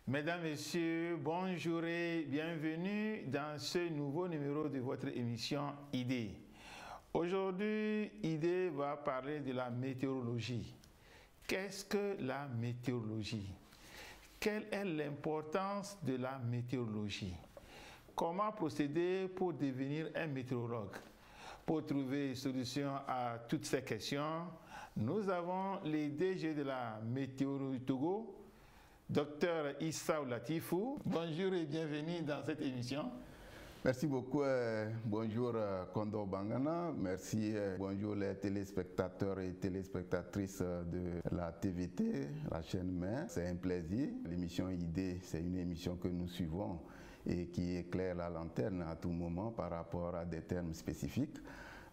Mesdames, Messieurs, bonjour et bienvenue dans ce nouveau numéro de votre émission Idées. Aujourd'hui, Idées va parler de la météorologie. Qu'est-ce que la météorologie? Quelle est l'importance de la météorologie? Comment procéder pour devenir un météorologue? Pour trouver solution à toutes ces questions, nous avons les DG de la Météo du Togo, Dr Issa Latifou. Bonjour et bienvenue dans cette émission. Merci beaucoup. Bonjour Kondo Bangana. Merci. Bonjour les téléspectateurs et téléspectatrices de la TVT, la chaîne mère. C'est un plaisir. L'émission Idées, c'est une émission que nous suivons et qui éclaire la lanterne à tout moment par rapport à des termes spécifiques.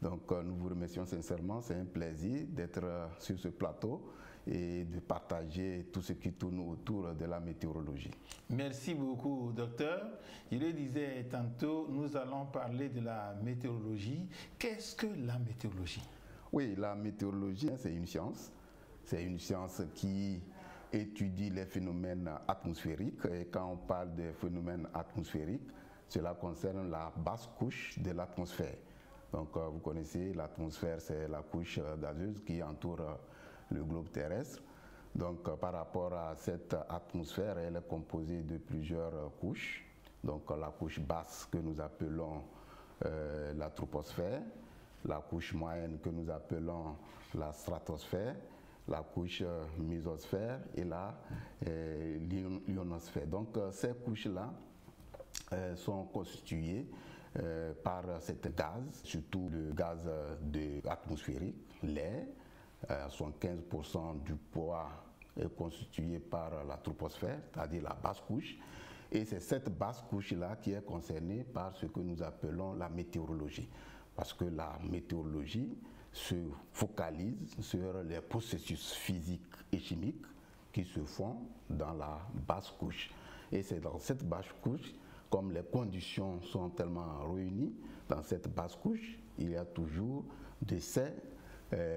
Donc nous vous remercions sincèrement, c'est un plaisir d'être sur ce plateau et de partager tout ce qui tourne autour de la météorologie. Merci beaucoup, docteur. Je le disais tantôt, nous allons parler de la météorologie. Qu'est-ce que la météorologie? Oui, la météorologie, c'est une science. C'est une science qui étudie les phénomènes atmosphériques. Et quand on parle de phénomènes atmosphériques, cela concerne la basse couche de l'atmosphère. Donc vous connaissez, l'atmosphère, c'est la couche gazeuse qui entoure le globe terrestre. Donc par rapport à cette atmosphère, elle est composée de plusieurs couches. Donc la couche basse que nous appelons la troposphère, la couche moyenne que nous appelons la stratosphère, la couche mésosphère et la ionosphère. Donc ces couches-là sont constituées par cette gaz, surtout le gaz atmosphérique, l'air. 75% du poids est constitué par la troposphère, c'est-à-dire la basse couche. Et c'est cette basse couche-là qui est concernée par ce que nous appelons la météorologie. Parce que la météorologie se focalise sur les processus physiques et chimiques qui se font dans la basse couche. Et c'est dans cette basse couche, comme les conditions sont tellement réunies, dans cette basse couche, il y a toujours de ces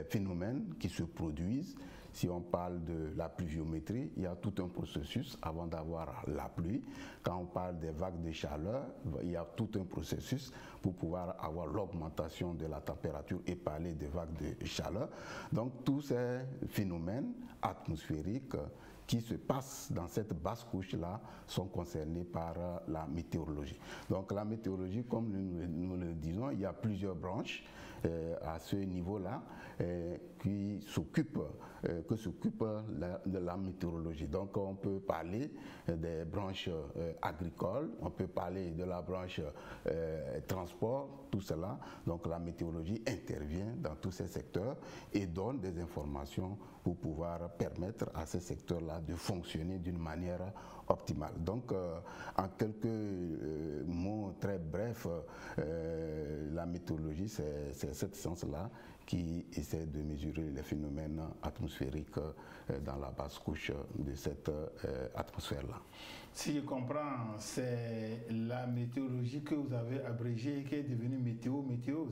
phénomènes qui se produisent. Si on parle de la pluviométrie, il y a tout un processus avant d'avoir la pluie. Quand on parle des vagues de chaleur, il y a tout un processus pour pouvoir avoir l'augmentation de la température et parler de vagues de chaleur. Donc tous ces phénomènes atmosphériques qui se passent dans cette basse couche-là sont concernés par la météorologie. Donc la météorologie, comme nous le disons, il y a plusieurs branches à ce niveau-là qui s'occupent de la météorologie. Donc on peut parler des branches agricoles, on peut parler de la branche transport, tout cela. Donc la météorologie intervient dans tous ces secteurs et donne des informations pour pouvoir permettre à ces secteurs-là de fonctionner d'une manière optimale. Donc en quelques mots très brefs, la météorologie, c'est cette science-là qui essaie de mesurer les phénomènes atmosphériques dans la basse couche de cette atmosphère-là. Si je comprends, c'est la météorologie que vous avez abrégée qui est devenue météo,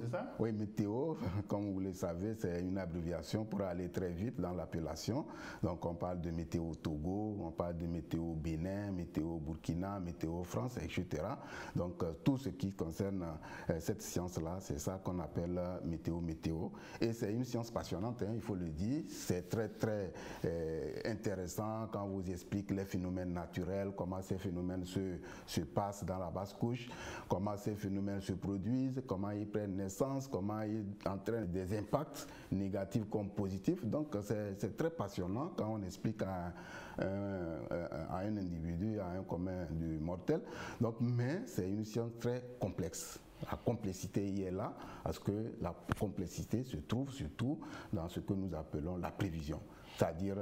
c'est ça? Oui, météo, comme vous le savez, c'est une abréviation pour aller très vite dans l'appellation. Donc on parle de météo Togo, on parle de météo Bénin, météo Burkina, météo France, etc. Donc tout ce qui concerne cette science-là, c'est ça qu'on appelle météo. Et c'est une science passionnante, hein, il faut le dire. C'est très intéressant quand on vous explique les phénomènes naturels, comment ces phénomènes se passent dans la basse couche, comment ces phénomènes se produisent, comment ils prennent naissance, comment ils entraînent des impacts négatifs comme positifs. Donc c'est très passionnant quand on explique à un individu, à un commun du mortel. Donc, mais c'est une science très complexe. La complexité y est là, parce que la complexité se trouve surtout dans ce que nous appelons la prévision, c'est-à-dire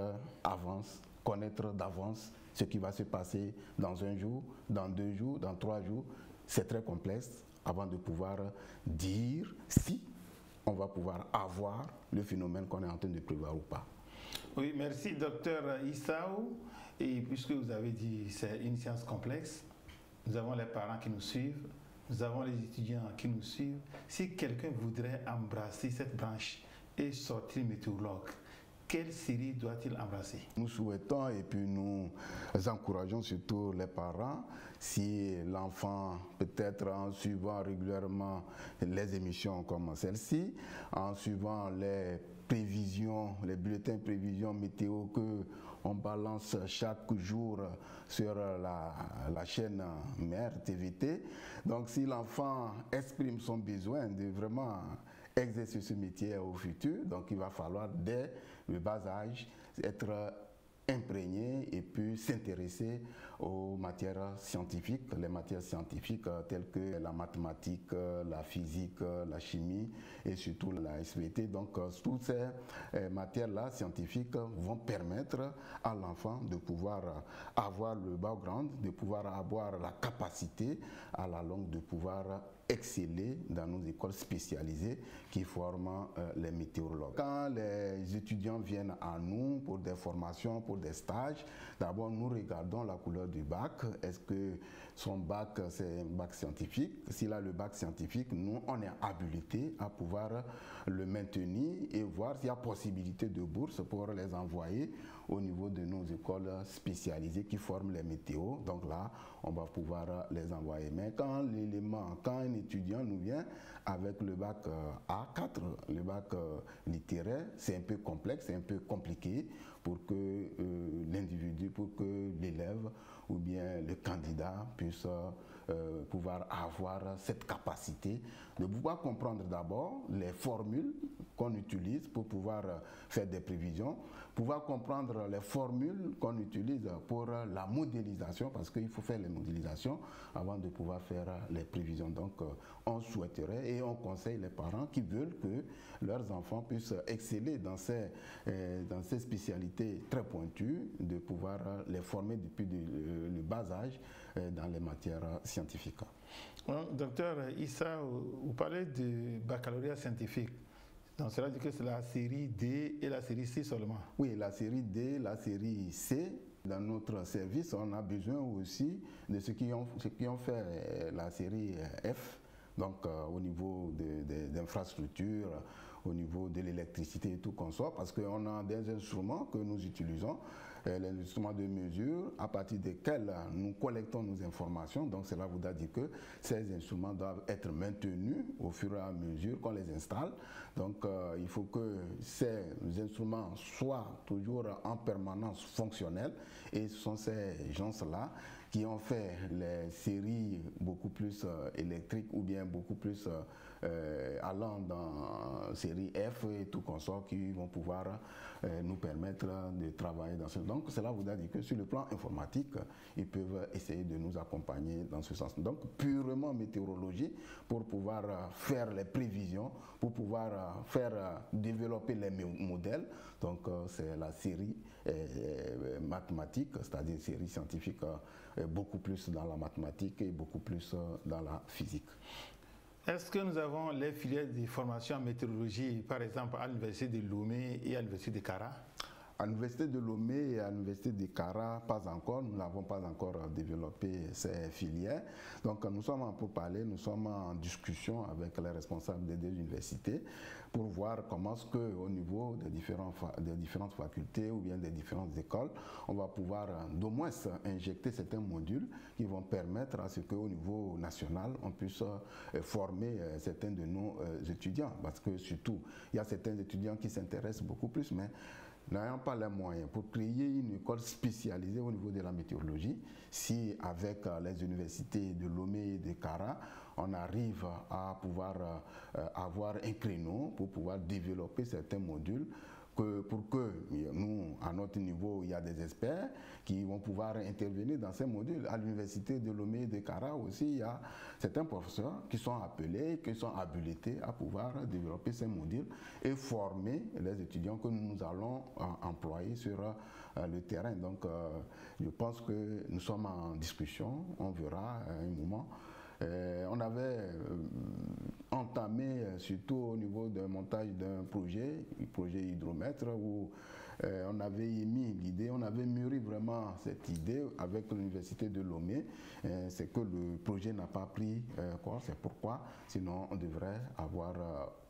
connaître d'avance ce qui va se passer dans un jour, dans 2 jours, dans 3 jours. C'est très complexe avant de pouvoir dire si on va pouvoir avoir le phénomène qu'on est en train de prévoir ou pas. Oui, merci docteur Issaou. Et puisque vous avez dit c'est une science complexe, nous avons les parents qui nous suivent, nous avons les étudiants qui nous suivent. Si quelqu'un voudrait embrasser cette branche et sortir météorologue, quelle série doit-il embrasser? Nous souhaitons et puis nous encourageons surtout les parents, si l'enfant, peut-être en suivant régulièrement les émissions comme celle-ci, en suivant les prévisions, les bulletins prévisions météo que on balance chaque jour sur la chaîne mère TVT. Donc si l'enfant exprime son besoin de vraiment exercer ce métier au futur, donc il va falloir dès le bas âge être imprégné et puis s'intéresser aux matières scientifiques, les matières scientifiques telles que la mathématique, la physique, la chimie et surtout la SVT. Donc toutes ces matières-là scientifiques vont permettre à l'enfant de pouvoir avoir le background, de pouvoir avoir la capacité à la longue de pouvoir exceller dans nos écoles spécialisées qui forment les météorologues. Quand les étudiants viennent à nous pour des formations, pour des stages, d'abord nous regardons la couleur du bac. Est-ce que son bac c'est un bac scientifique? S'il a le bac scientifique, nous on est habilité à pouvoir le maintenir et voir s'il y a possibilité de bourse pour les envoyer au niveau de nos écoles spécialisées qui forment les météos. Donc là, on va pouvoir les envoyer. Mais quand un étudiant nous vient avec le bac A4, le bac littéraire, c'est un peu complexe, c'est un peu compliqué pour que l'individu, pour que l'élève ou bien le candidat puisse pouvoir avoir cette capacité de pouvoir comprendre d'abord les formules qu'on utilise pour pouvoir faire des prévisions, pouvoir comprendre les formules qu'on utilise pour la modélisation, parce qu'il faut faire les modélisations avant de pouvoir faire les prévisions. Donc on souhaiterait et on conseille les parents qui veulent que leurs enfants puissent exceller dans ces spécialités très pointues, de pouvoir les former depuis le bas âge dans les matières scientifiques. Docteur Issa, vous parlez du baccalauréat scientifique. Donc cela dit que c'est la série D et la série C seulement. Oui, la série D, la série C. Dans notre service, on a besoin aussi de ceux qui ont fait la série F, donc au niveau des infrastructures, au niveau de l'électricité et tout qu'on soit, parce qu'on a des instruments que nous utilisons, les instruments de mesure à partir desquels nous collectons nos informations. Donc cela voudra dire que ces instruments doivent être maintenus au fur et à mesure qu'on les installe. Donc il faut que ces instruments soient toujours en permanence fonctionnels, et ce sont ces gens-là qui ont fait les séries beaucoup plus électriques ou bien beaucoup plus allant dans série F et tout consort qui vont pouvoir nous permettre de travailler dans ce. Donc cela voudrait dire que sur le plan informatique, ils peuvent essayer de nous accompagner dans ce sens. Donc purement météorologie pour pouvoir faire les prévisions, pour pouvoir faire développer les modèles. Donc c'est la série mathématique, c'est-à-dire série scientifique beaucoup plus dans la mathématique et beaucoup plus dans la physique. Est-ce que nous avons les filières de formation en météorologie, par exemple à l'université de Lomé et à l'université de Kara? À l'université de Lomé et à l'université de Kara, pas encore. Nous n'avons pas encore développé ces filières. Donc nous sommes pour parler, nous sommes en discussion avec les responsables des deux universités pour voir comment est-ce qu'au niveau des différentes facultés ou bien des différentes écoles, on va pouvoir d'au moins injecter certains modules qui vont permettre à ce qu'au niveau national, on puisse former certains de nos étudiants. Parce que surtout, il y a certains étudiants qui s'intéressent beaucoup plus, mais n'ayant pas les moyens pour créer une école spécialisée au niveau de la météorologie, si avec les universités de Lomé et de Kara, on arrive à pouvoir avoir un créneau pour pouvoir développer certains modules, pour que nous, à notre niveau, il y a des experts qui vont pouvoir intervenir dans ces modules. À l'université de Lomé et de Kara aussi, il y a certains professeurs qui sont appelés, qui sont habilités à pouvoir développer ces modules et former les étudiants que nous allons employer sur le terrain. Donc, je pense que nous sommes en discussion, on verra à un moment. On avait entamé, surtout au niveau du montage d'un projet hydromètre, où on avait émis l'idée, on avait mûri vraiment cette idée avec l'université de Lomé. C'est que le projet n'a pas pris corps, c'est pourquoi, sinon on devrait avoir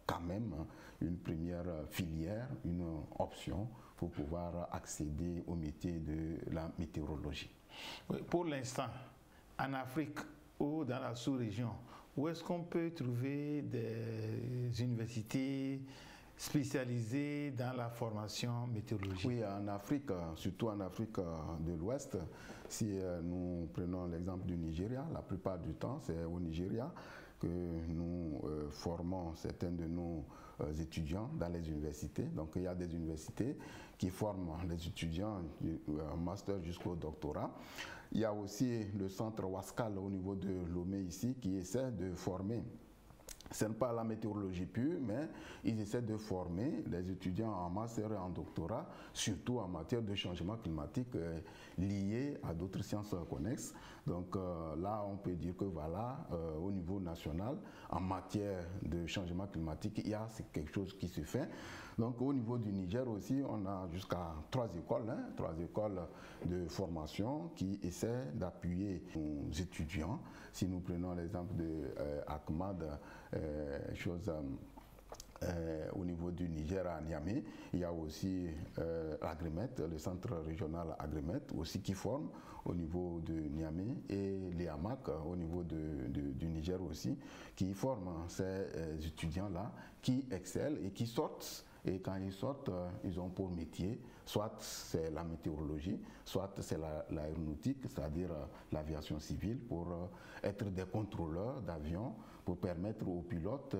quand même une première filière, une option pour pouvoir accéder au métier de la météorologie. Oui, pour l'instant, en Afrique ou dans la sous-région, où est-ce qu'on peut trouver des universités spécialisées dans la formation météorologique? Oui, en Afrique, surtout en Afrique de l'Ouest, si nous prenons l'exemple du Nigeria, la plupart du temps, c'est au Nigeria que nous formons certains de nos étudiants dans les universités. Donc il y a des universités qui forment les étudiants du master jusqu'au doctorat. Il y a aussi le centre Wascal au niveau de Lomé ici qui essaie de former. Ce n'est pas la météorologie pure, mais ils essaient de former les étudiants en master et en doctorat, surtout en matière de changement climatique lié à d'autres sciences connexes. Donc là, on peut dire que voilà, au niveau national, en matière de changement climatique, il y a quelque chose qui se fait. Donc au niveau du Niger aussi, on a jusqu'à 3 écoles de formation qui essaient d'appuyer nos étudiants. Si nous prenons l'exemple de ACMAD, au niveau du Niger à Niamey, il y a aussi Agrimet, le centre régional Agrimet aussi qui forme au niveau de Niamey, et l'EAMAC au niveau du Niger aussi qui forment ces étudiants-là qui excellent et qui sortent. Et quand ils sortent, ils ont pour métier, soit c'est la météorologie, soit c'est l'aéronautique, c'est-à-dire l'aviation civile, pour être des contrôleurs d'avions, pour permettre aux pilotes,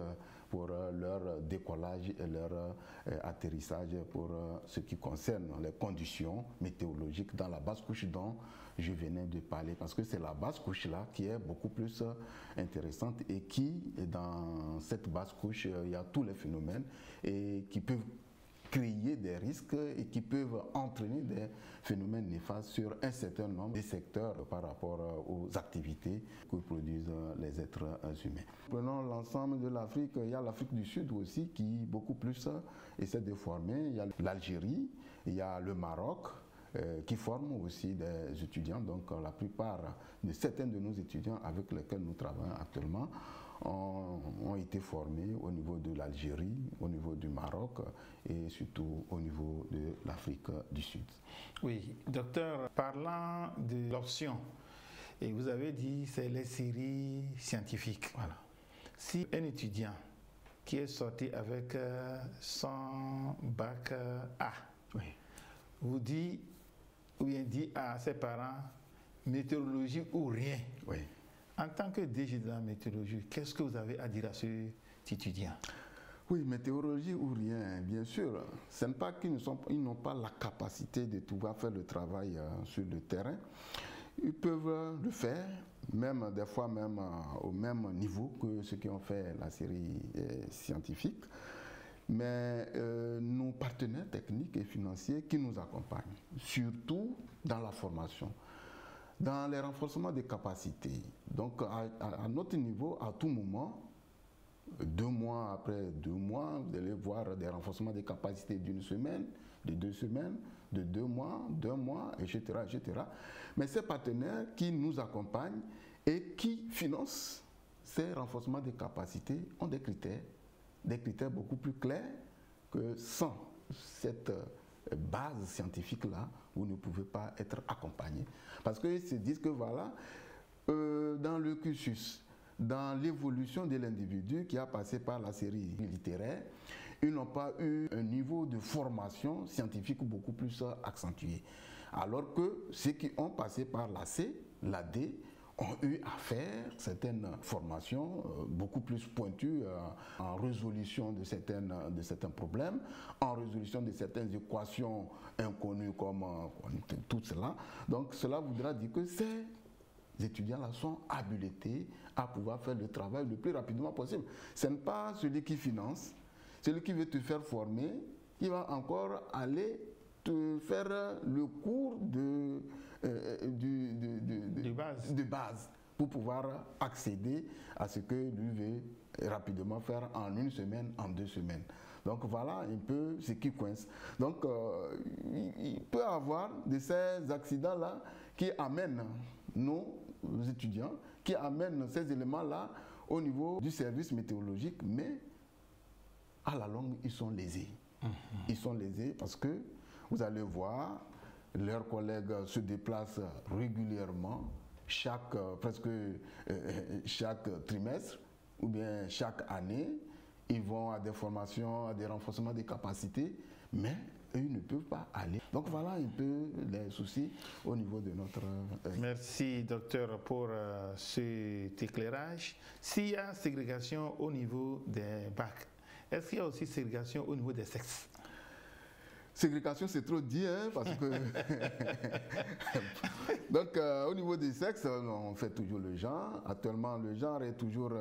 pour leur décollage et leur atterrissage, pour ce qui concerne les conditions météorologiques dans la basse couche dont je venais de parler. Parce que c'est la basse couche-là qui est beaucoup plus intéressante et qui, dans cette basse couche, il y a tous les phénomènes et qui peuvent créer des risques et qui peuvent entraîner des phénomènes néfastes sur un certain nombre de secteurs par rapport aux activités que produisent les êtres humains. Prenons l'ensemble de l'Afrique, il y a l'Afrique du Sud aussi qui beaucoup plus essaie de former, il y a l'Algérie, il y a le Maroc, qui forment aussi des étudiants. Donc la plupart de certains de nos étudiants avec lesquels nous travaillons actuellement ont été formés au niveau de l'Algérie, au niveau du Maroc et surtout au niveau de l'Afrique du Sud. Oui, docteur, parlant de l'option, et vous avez dit c'est les séries scientifiques. Voilà. Si un étudiant qui est sorti avec son bac A, oui, vous dit ou bien dit à ses parents météorologie ou rien. Oui. En tant que DG de la météorologie, qu'est-ce que vous avez à dire à cet étudiant? Oui, météorologie ou rien, bien sûr. Ce n'est pas qu'ils n'ont pas la capacité de pouvoir faire le travail sur le terrain. Ils peuvent le faire, même des fois même au même niveau que ceux qui ont fait la série scientifique. Mais nos partenaires techniques et financiers qui nous accompagnent, surtout dans la formation, dans les renforcements des capacités. Donc à notre niveau, à tout moment, 2 mois après 2 mois, vous allez voir des renforcements des capacités d'une semaine, de 2 semaines, de 2 mois, 2 mois, etc., etc. Mais ces partenaires qui nous accompagnent et qui financent ces renforcements des capacités ont des critères beaucoup plus clairs que sans cette base scientifique-là, vous ne pouvez pas être accompagné. Parce qu'ils se disent que voilà, dans le cursus, dans l'évolution de l'individu qui a passé par la série littéraire, ils n'ont pas eu un niveau de formation scientifique beaucoup plus accentué. Alors que ceux qui ont passé par la C, la D, ont eu à faire certaines formations beaucoup plus pointues en résolution de certains problèmes, en résolution de certaines équations inconnues comme tout cela. Donc cela voudra dire que ces étudiants-là sont habilités à pouvoir faire le travail le plus rapidement possible. Ce n'est pas celui qui finance, celui qui veut te faire former, qui va encore aller te faire le cours de base pour pouvoir accéder à ce que lui veut rapidement faire en 1 semaine, en 2 semaines. Donc voilà un peu ce qui coince. Donc il peut y avoir de ces accidents-là qui amènent nos étudiants, qui amènent ces éléments-là au niveau du service météorologique, mais à la longue, ils sont lésés. Ils sont lésés parce que vous allez voir, leurs collègues se déplacent régulièrement, presque chaque trimestre ou bien chaque année. Ils vont à des formations, à des renforcements des capacités, mais eux ne peuvent pas aller. Donc voilà un peu les soucis au niveau de notre... Merci docteur pour cet éclairage. S'il y a ségrégation au niveau des bacs, est-ce qu'il y a aussi ségrégation au niveau des sexes? Ségrégation, c'est trop dit, hein, parce que... Donc, au niveau des sexes, on fait toujours le genre. Actuellement, le genre est toujours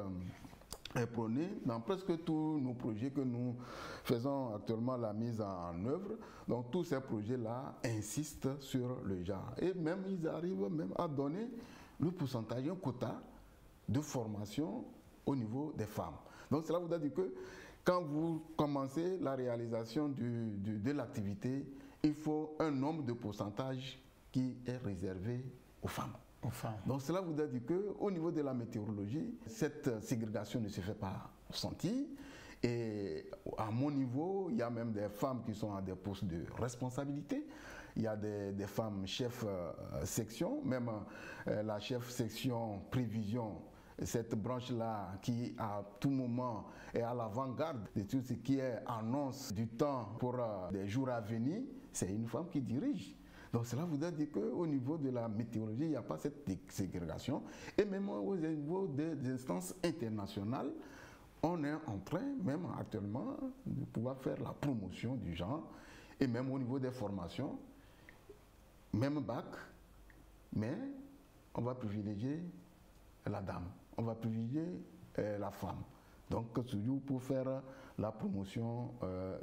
prôné dans presque tous nos projets que nous faisons actuellement la mise en œuvre. Donc, tous ces projets-là insistent sur le genre. Et même, ils arrivent même à donner le pourcentage, un quota de formation au niveau des femmes. Donc, cela voudrait dire que quand vous commencez la réalisation de l'activité, il faut un nombre de pourcentage qui est réservé aux femmes. Donc cela voudrait dire qu'au niveau de la météorologie, cette ségrégation ne se fait pas sentir. Et à mon niveau, il y a même des femmes qui sont à des postes de responsabilité. Il y a des femmes chefs section, même la chef section prévision, cette branche-là qui à tout moment est à l'avant-garde de tout ce qui est annonce du temps pour des jours à venir, c'est une femme qui dirige. Donc cela voudrait dire qu'au niveau de la météorologie, il n'y a pas cette ségrégation. Et même au niveau des instances internationales, on est en train, même actuellement, de pouvoir faire la promotion du genre. Et même au niveau des formations, même bac, mais on va privilégier la dame, on va privilégier la femme. Donc toujours pour faire la promotion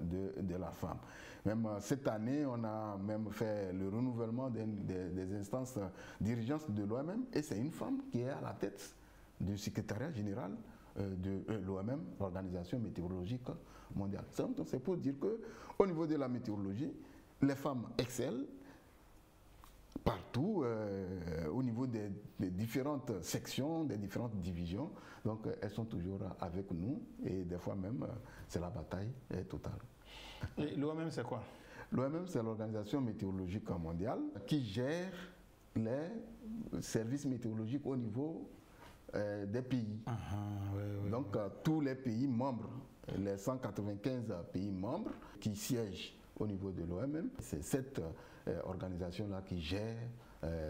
de la femme. Même cette année, on a même fait le renouvellement des instances dirigeantes de l'OMM et c'est une femme qui est à la tête du secrétariat général de l'OMM, l'Organisation météorologique mondiale. C'est pour dire qu'au niveau de la météorologie, les femmes excellent partout, au niveau des différentes sections, des différentes divisions. Donc elles sont toujours avec nous et des fois même c'est la bataille totale. Et l'OMM c'est quoi? L'OMM c'est l'Organisation météorologique mondiale qui gère les services météorologiques au niveau des pays. Donc tous les pays membres, les 195 pays membres qui siègent au niveau de l'OMM, c'est cette organisation-là qui gère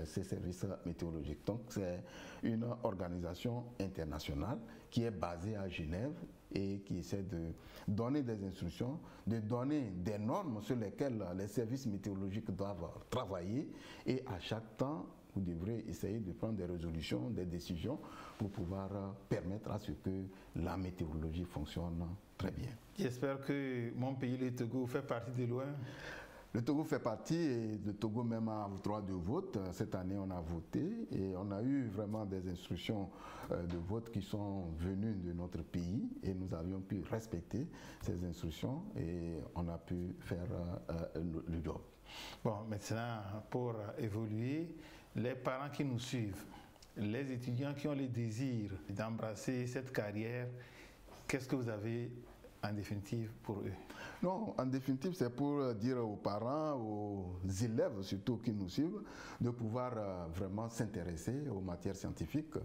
ces services météorologiques. Donc c'est une organisation internationale qui est basée à Genève et qui essaie de donner des instructions, de donner des normes sur lesquelles les services météorologiques doivent travailler et à chaque temps, vous devrez essayer de prendre des résolutions, des décisions pour pouvoir permettre à ce que la météorologie fonctionne très bien. J'espère que mon pays, le Togo, fait partie de l'OMM. Le Togo fait partie et le Togo même a droit de vote. Cette année, on a voté et on a eu vraiment des instructions de vote qui sont venues de notre pays et nous avions pu respecter ces instructions et on a pu faire le job. Bon, maintenant, pour évoluer, les parents qui nous suivent, les étudiants qui ont le désir d'embrasser cette carrière, qu'est-ce que vous avez en définitive pour eux? Non, en définitive, c'est pour dire aux parents, aux élèves surtout qui nous suivent, de pouvoir vraiment s'intéresser aux matières scientifiques.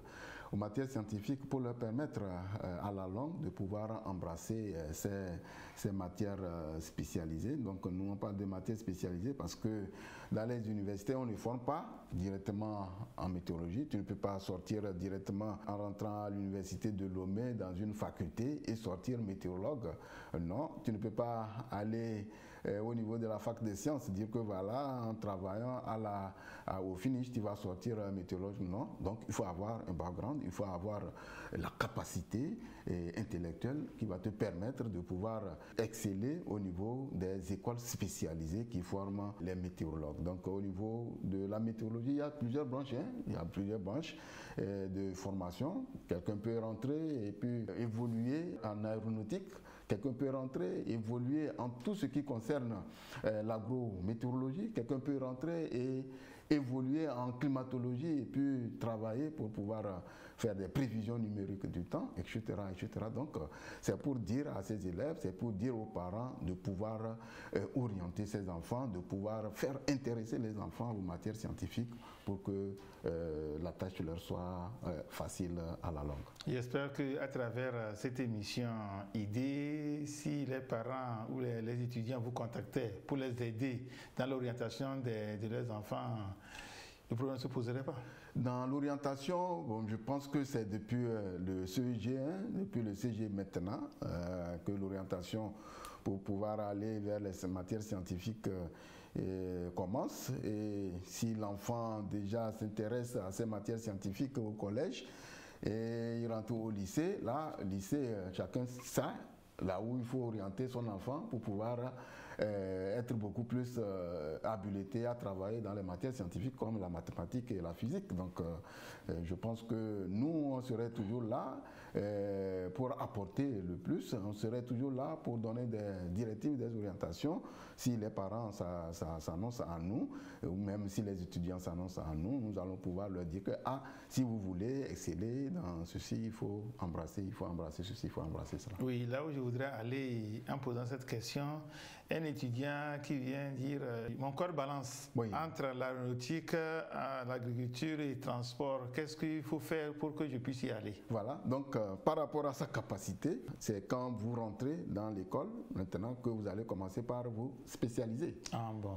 Aux matières scientifiques pour leur permettre à la longue de pouvoir embrasser ces matières spécialisées. Donc nous on parle de matières spécialisées parce que dans les universités on ne forme pas directement en météorologie. Tu ne peux pas sortir directement en rentrant à l'université de Lomé dans une faculté et sortir météorologue. Non, tu ne peux pas aller au niveau de la fac des sciences dire que voilà, en travaillant au finish tu vas sortir météorologue. Non, donc il faut avoir un background, il faut avoir la capacité intellectuelle qui va te permettre de pouvoir exceller au niveau des écoles spécialisées qui forment les météorologues. Donc au niveau de la météorologie, il y a plusieurs branches, il y a plusieurs branches de formation. Quelqu'un peut rentrer et puis évoluer en aéronautique. Quelqu'un peut rentrer, évoluer en tout ce qui concerne l'agrométéorologie. Quelqu'un peut rentrer et évoluer en climatologie et puis travailler pour pouvoir faire des prévisions numériques du temps, etc. etc. Donc, c'est pour dire à ces élèves, c'est pour dire aux parents de pouvoir orienter ces enfants, de pouvoir faire intéresser les enfants aux matières scientifiques pour que la tâche leur soit facile à la longue. J'espère qu'à travers cette émission ID, si les parents ou les étudiants vous contactaient pour les aider dans l'orientation de leurs enfants, le problème ne se poserait pas. Dans l'orientation, bon, je pense que c'est depuis le CEG1, depuis le CG maintenant, que l'orientation pour pouvoir aller vers les matières scientifiques commence. Et si l'enfant déjà s'intéresse à ces matières scientifiques au collège et il rentre au lycée, là, lycée, chacun sait là où il faut orienter son enfant pour pouvoir être beaucoup plus habilité à travailler dans les matières scientifiques comme la mathématique et la physique. Donc je pense que nous, on serait toujours là pour apporter le plus, on serait toujours là pour donner des directives, des orientations. Si les parents s'annoncent à nous, ou même si les étudiants s'annoncent à nous, nous allons pouvoir leur dire que si vous voulez exceller dans ceci, il faut embrasser ceci, il faut embrasser cela. Oui, là où je voudrais aller en posant cette question, un étudiant qui vient dire mon corps balance entre l'aéronautique, l'agriculture et le transport, qu'est-ce qu'il faut faire pour que je puisse y aller? Voilà, donc par rapport à sa capacité, c'est quand vous rentrez dans l'école, maintenant que vous allez commencer par vous spécialiser.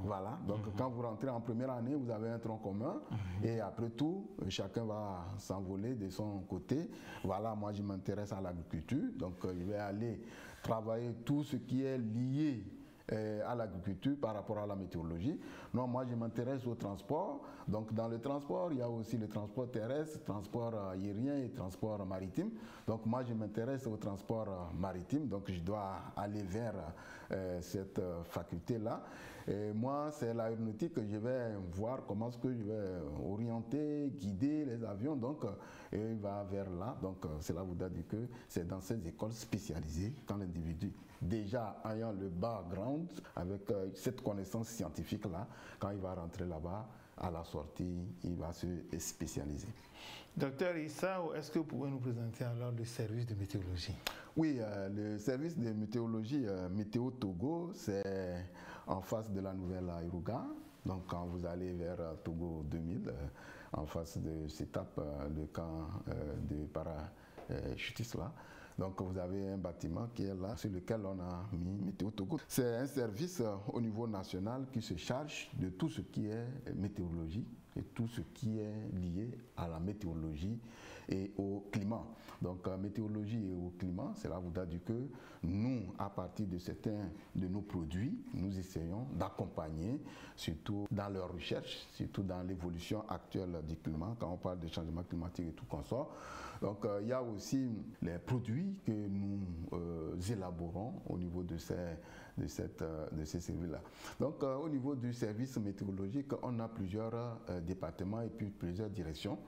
Voilà, donc quand vous rentrez en première année, vous avez un tronc commun et après tout, chacun va s'envoler de son côté. Voilà, moi je m'intéresse à l'agriculture, donc je vais aller travailler tout ce qui est lié à l'agriculture par rapport à la météorologie. Non, moi je m'intéresse au transport. Donc dans le transport, il y a aussi le transport terrestre, transport aérien et transport maritime. Donc moi je m'intéresse au transport maritime, donc je dois aller vers cette faculté-là. Et moi, c'est l'aéronautique que je vais voir comment est-ce que je vais orienter, guider les avions. Donc, il va vers là. Donc, cela voudrait dire que c'est dans ces écoles spécialisées, quand l'individu, déjà ayant le background, avec cette connaissance scientifique-là, quand il va rentrer là-bas, à la sortie, il va se spécialiser. Docteur Issa, est-ce que vous pouvez nous présenter alors le service de météorologie? Oui, le service de météorologie Météo Togo, c'est en face de la nouvelle Aïrouga. Donc quand vous allez vers Togo 2000, en face de CETAP, le camp de parachutistes là. Donc vous avez un bâtiment qui est là, sur lequel on a mis Météo Togo. C'est un service au niveau national qui se charge de tout ce qui est météorologie et tout ce qui est lié à la météorologie et au climat. Donc météorologie et au climat, cela voudrait dire que nous, à partir de certains de nos produits, nous essayons d'accompagner, surtout dans leur recherche, surtout dans l'évolution actuelle du climat, quand on parle de changement climatique et tout consort. Donc il y a aussi les produits que nous élaborons au niveau de ces services-là. Donc au niveau du service météorologique, on a plusieurs départements et puis plusieurs directions.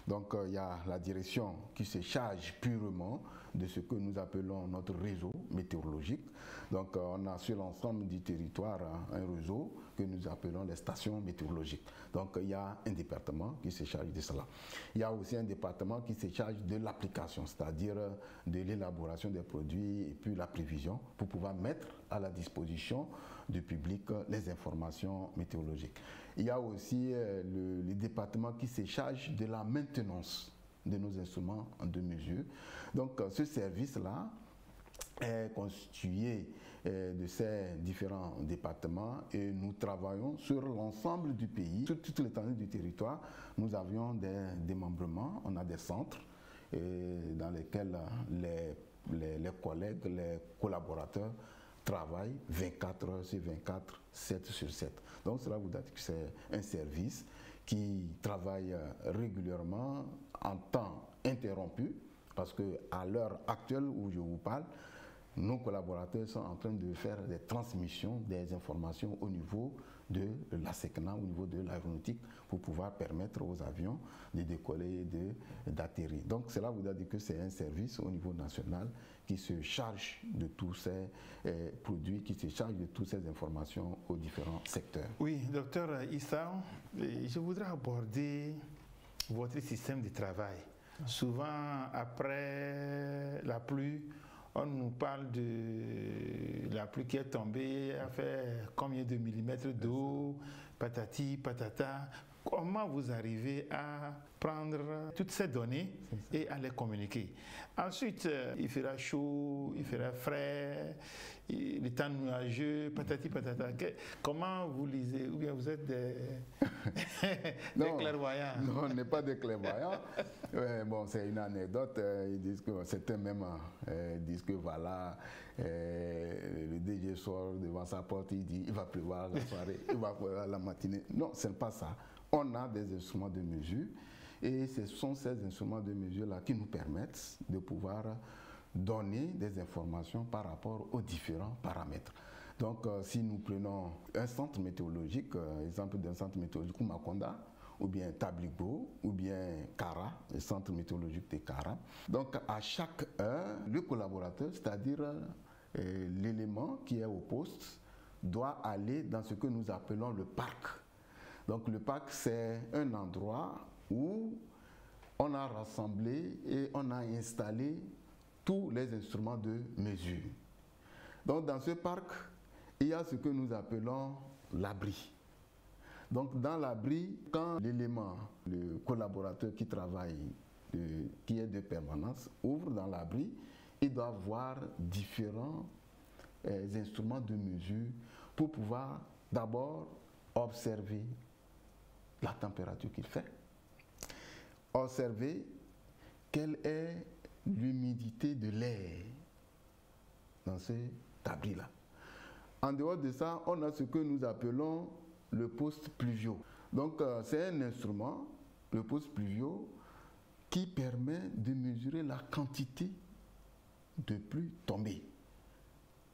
Donc il y a la direction qui se charge purement de ce que nous appelons notre réseau météorologique. Donc on a sur l'ensemble du territoire un réseau que nous appelons les stations météorologiques. Donc il y a un département qui se charge de cela. Il y a aussi un département qui se charge de l'application, c'est-à-dire de l'élaboration des produits et puis la prévision pour pouvoir mettre à la disposition du public les informations météorologiques. Il y a aussi le département qui se charge de la maintenance de nos instruments de mesure. Donc ce service-là est constitué de ces différents départements et nous travaillons sur l'ensemble du pays, sur toute l'étendue du territoire. Nous avions des démembrements, on a des centres dans lesquels les collègues, les collaborateurs travaillent 24 heures sur 24, 7 sur 7. Donc cela vous dit que c'est un service qui travaille régulièrement en temps interrompu, parce qu'à l'heure actuelle où je vous parle, nos collaborateurs sont en train de faire des transmissions des informations au niveau de la SECNA, au niveau de l'aéronautique, pour pouvoir permettre aux avions de décoller et d'atterrir. Donc cela voudrait dire que c'est un service au niveau national qui se charge de tous ces produits, qui se charge de toutes ces informations aux différents secteurs. Oui, docteur Issa, je voudrais aborder votre système de travail. Souvent, après la pluie, on nous parle de la pluie qui est tombée, a fait combien de millimètres d'eau, patati, patata. Comment vous arrivez à prendre toutes ces données et à les communiquer? Ensuite, il fera chaud, il fera frais, le temps nuageux, patati patata. Comment vous lisez? Ou bien vous êtes des clairvoyants? Non, on n'est pas des clairvoyants. Bon, c'est une anecdote. Ils disent que certains même disent que voilà, le DG sort devant sa porte, il dit il va pleuvoir la soirée, il va pleuvoir la matinée. Non, ce n'est pas ça. On a des instruments de mesure et ce sont ces instruments de mesure-là qui nous permettent de pouvoir donner des informations par rapport aux différents paramètres. Donc, si nous prenons un centre météorologique, exemple d'un centre météorologique comme Makonda, ou bien Tabligo, ou bien Kara, le centre météorologique de Kara. Donc, à chaque heure, le collaborateur, c'est-à-dire l'élément qui est au poste, doit aller dans ce que nous appelons le parc. Donc le parc, c'est un endroit où on a rassemblé et on a installé tous les instruments de mesure. Donc dans ce parc, il y a ce que nous appelons l'abri. Donc dans l'abri, quand l'élément, le collaborateur qui travaille, qui est de permanence, ouvre dans l'abri, il doit voir différents instruments de mesure pour pouvoir d'abord observer la température qu'il fait, observer quelle est l'humidité de l'air dans cet abri-là. En dehors de ça, on a ce que nous appelons le poste pluvio. Donc c'est un instrument, le poste pluvio, qui permet de mesurer la quantité de pluie tombée.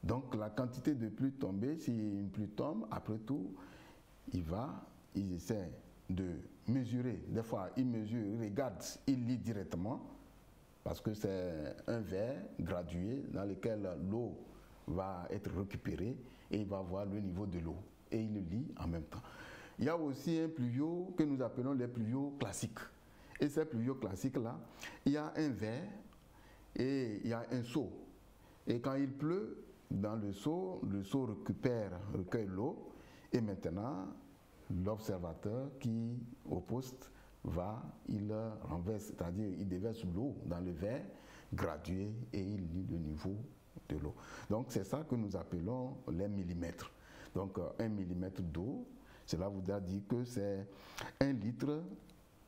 Donc la quantité de pluie tombée, si une pluie tombe, après tout, il essaie de mesurer. Des fois, il mesure, il regarde, il lit directement, parce que c'est un verre gradué dans lequel l'eau va être récupérée et il va voir le niveau de l'eau. Et il le lit en même temps. Il y a aussi un pluvio que nous appelons les pluvios classiques. Et ces pluvios classiques-là, il y a un verre et il y a un seau. Et quand il pleut, dans le seau recueille l'eau. Et maintenant, l'observateur qui, au poste, il renverse, c'est-à-dire il déverse l'eau dans le verre gradué et il lit le niveau de l'eau. Donc c'est ça que nous appelons les millimètres. Donc 1 millimètre d'eau, cela voudra dire que c'est 1 litre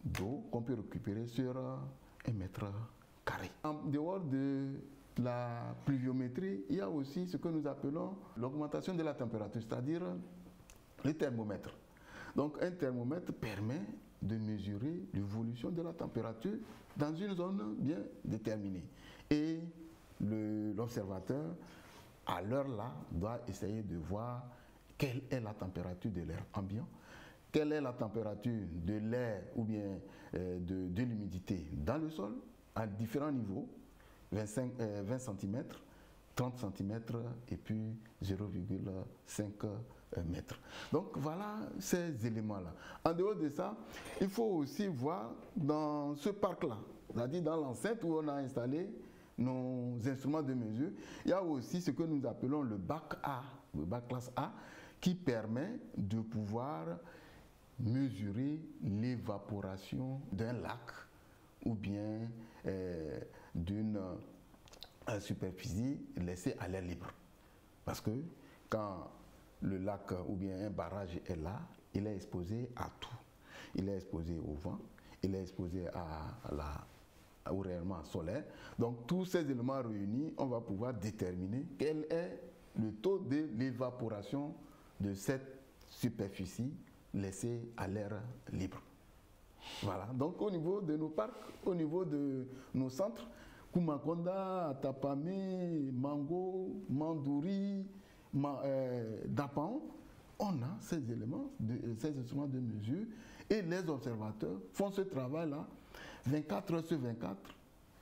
d'eau qu'on peut récupérer sur 1 mètre carré. En dehors de la pluviométrie, il y a aussi ce que nous appelons l'augmentation de la température, c'est-à-dire le thermomètre. Donc un thermomètre permet de mesurer l'évolution de la température dans une zone bien déterminée. Et l'observateur, à l'heure là, doit essayer de voir quelle est la température de l'air ambiant, quelle est la température de l'air ou bien de l'humidité dans le sol, à différents niveaux, 20 cm, 30 cm et puis 0,5 mètres. Donc voilà ces éléments-là. En dehors de ça, il faut aussi voir dans ce parc-là, c'est-à-dire dans l'enceinte où on a installé nos instruments de mesure, il y a aussi ce que nous appelons le bac A, le bac classe A, qui permet de pouvoir mesurer l'évaporation d'un lac ou bien d'une superficie laissée à l'air libre. Parce que quand le lac ou bien un barrage est là, il est exposé à tout. Il est exposé au vent, il est exposé au rayonnement solaire. Donc tous ces éléments réunis, on va pouvoir déterminer quel est le taux de l'évaporation de cette superficie laissée à l'air libre. Voilà, donc au niveau de nos parcs, au niveau de nos centres, Kumakonda, Tapame, Mango, Mandouri, Dapan, on a ces éléments, ces instruments de mesure, et les observateurs font ce travail-là 24 heures sur 24,